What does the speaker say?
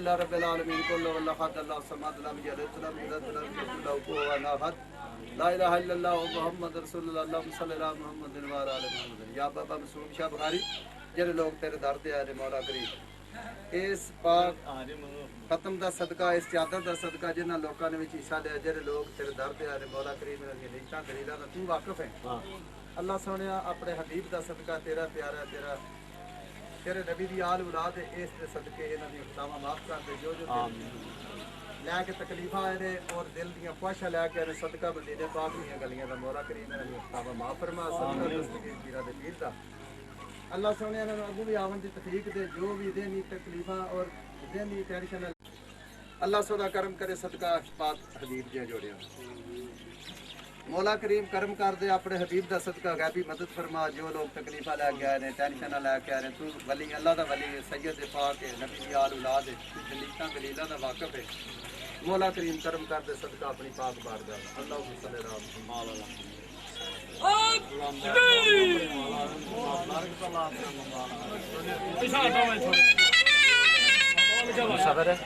لله رب العالمين قل هو الله احد الله الصمد لم يلد ولم يولد ولم يكن له كفوا احد لا الہ الا اللہ محمد رسول اللہ اللہم صلی اللہ محمد وعلی آل محمد. یا بابا معصوم شاہ بخاری جڑے لوگ تیرے در تے آئے مولا کریم اس پاک ختم دا صدقہ اس چادر دا صدقہ جنہاں لوکاں نے وچ حصہ لیا جڑے لوگ تیرے در تے آئے مولا کریم انہاں دی نیکاں دلیلاں دا تو واقف ہے. اللہ سونیا اپنے حبیب دا صدقہ تیرا پیارا تیرا تیرے نبی دی آل اولاد اس دے صدقے انہاں دی خطاواں معاف کر دے جو لے کے تکلیفاں آئے نے اور دل دیاں خواہشاں لے کے صدقہ مدینے پاک دیاں گلیاں دا مولا کریم انہاں دی خطاواں معاف فرما صدقہ دستگیر پیرا دے پیر دا. اللہ سونے انہاں نوں اگوں بھی آون دی توفیق دے جو بھی دینی تکلیفاں اور دینی ٹینشن اللہ سودا کرم کرے صدقہ پاک حبیب دے جوڑیاں. مولا کریم کرم کر دے اپنے حبیب دا صدقہ غیبی مدد فرما جو لوگ تکلیفاں لے کے آئے نے ٹینشناں لے کے آئے نے تو ولی اللہ دا ولی سید پاک ہے نبی دی آل اولاد ہے دلیلاں دلیلاں دا واقف ہے. مولا کریم کرم کر دے صدقہ اپنی پاک بارگاہ اللہم صلی اللہ علیہ وسلم. صبر ہے